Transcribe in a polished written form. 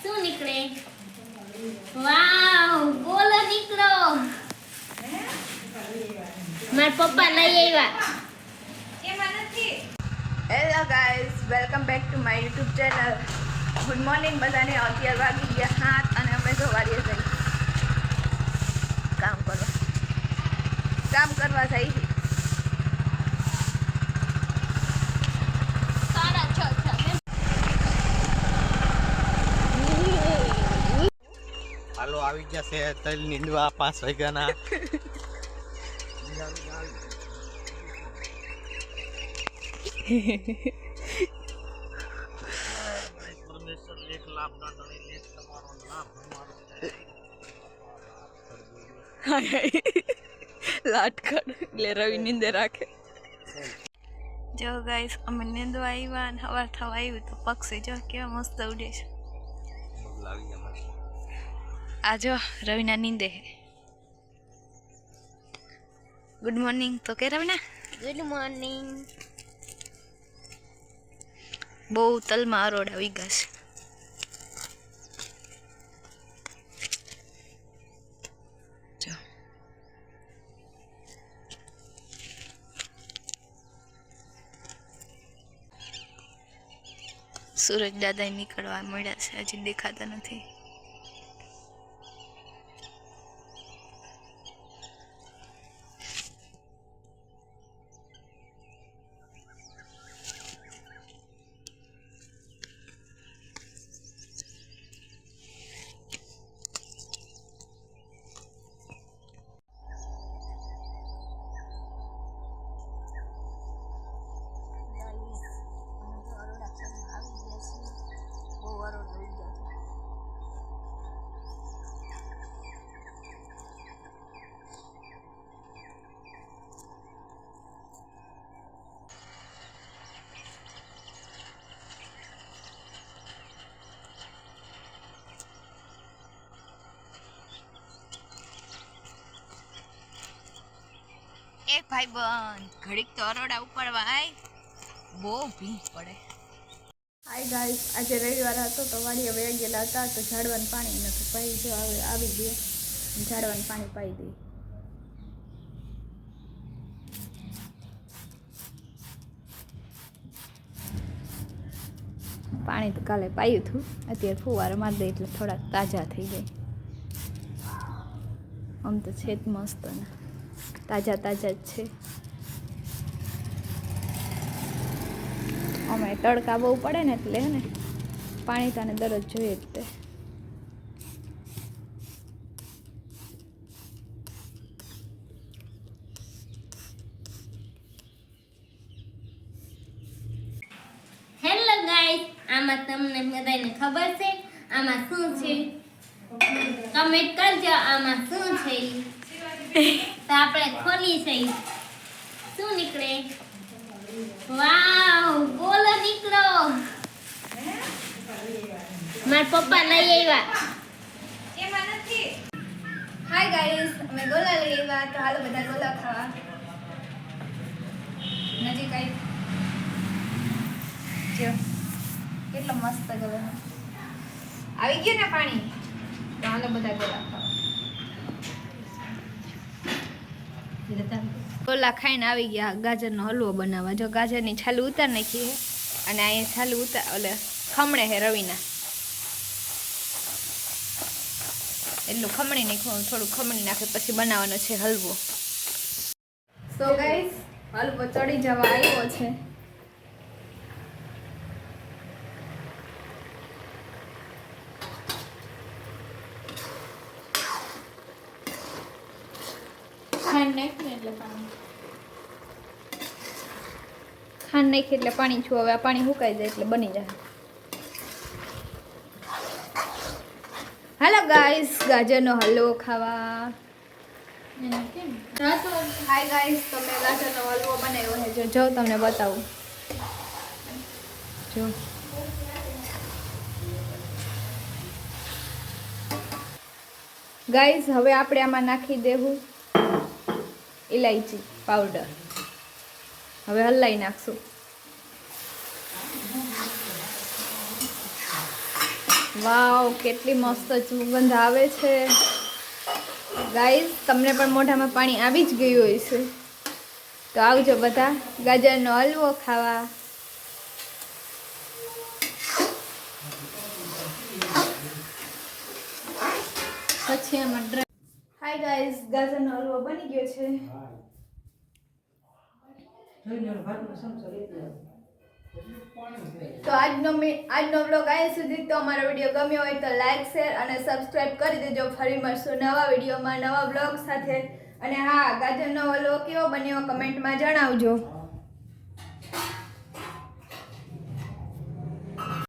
શું નીકળે? વાવ, બોલો નીકળો. મારા પપ્પા લઈ આવ્યા. એમાં નથી. Hello guys, welcome back to my YouTube channel. Good morning બધાને. અત્યારે વાગી ગયા 7 અને અમે તો વાડીએ જઈ કામ કરવા જઈ. હાલો આવી ગયા છે તલ નીંદવા 5 વાગ્યાના. પરમેશ્વર લેખ લાભ ના દે, લેખ તમારો લાભ અમારો લાટકડ એટલે રવિ નીંદે રાખે. જો ગાઈસ, અમે નીંદવા આવ્યા અને હવાર થવા આવ્યું તો પક્ષી જો કેવા મસ્ત ઉડે છે. આ જો રવિના નીંદે. ગુડ મોર્નિંગ તો કે રવિના. Good morning. બહુ તલમાં અરોડ આવી ગયા છે. જો સૂરજ દાદા નીકળવા મળ્યા છે, હજી દેખાતા નથી. એ ભાઈ બંધ ઘડીક તો અરોડા ઉપાડવા આય, બહુ ભીંસ પડે. હાય ગાઈસ, આજે રવિવાર હતો તો વાડીએ વહી ગયેલા હતા તો ઝાડવાનું પાણી નથી પાઈ. જો હવે આવી ગયું, ઝાડવાનું પાણી પાઈ દઈ. પાણી તો કાલે પાયું હતું, અત્યારે ફુવારો મારી દે એટલે થોડાક તાજા થઈ જાય. આમ તો છે જ મસ્ત ને તાજા તાજા જ છે. અમે તડકા બહુ પડે ને એટલે ને પાણી તને દરરોજ જોઈએ જ તે. હેલો ગાઈસ, આમાં તમને બધાને ખબર છે આમાં શું છે? કમેન્ટ કરજો આમાં શું છે. તો આપણે ખોલી છે. શું નીકળે? વાવ, બોલો નીકળો. મારા પપ્પા લઈ આવ્યા. એમાં નથી. હાય ગાઈસ, અમે ગોલા લઈ આવ્યા તો હાલો બધા ગોલા ખાવા. નજીક આવી જો કેટલો મસ્ત ગોલો આવી ગયો ને પાણી. તો હાલો બધા ગોલા ખાવા. ગોલા ખાઈને આવી ગયા ગાજરનો હલવો બનાવવા. જો ગાજરની છાલું ઉતાર નાખી છે અને અહીંયા છાલું ઉતાર ઓલે ખમણે છે રવિના, એટલું ખમણી નાખ્યું. થોડું ખમણી નાખે પછી બનાવવાનો છે હલવો. સો ગાઈસ, હલવો ચડી જવા આવ્યો છે. ખાંડ નાખી એટલે પાણી છું. હવે આ પાણી સુકાઈ જાય એટલે બની જાય. હાલો ગાઈસ, ગાજરનો હલવો ખાવા. હાય ગાઈસ, તો મેં ગાજરનો હલવો બનાવ્યો છે. જો તમને બતાવું. જો ગાઈસ, હવે આપણે આમાં નાખી દેવું ઇલાયચી પાવડર. હવે હલાઈ નાખશું. વાવ કેટલી મસ્ત સુગંધ આવે છે ગાઈઝ. તમને પણ મોઢામાં પાણી આવી જ ગયું હોય છે તો આવજો બધા ગાજરનો હલવો ખાવા. પછી આમાં હાય ગાઈઝ, ગાજરનો હલવો બની ગયો છે. તો આજનો વ્લોગ અહીંયા સુધી. તો અમારો વિડીયો ગમ્યો હોય તો લાઈક, શેર અને સબસ્ક્રાઇબ કરી દેજો. ફરી મળશું નવા વિડીયોમાં નવા વ્લોગ સાથે. અને હા, ગાજરનો હલવો કેવો બન્યો કમેન્ટમાં જણાવજો.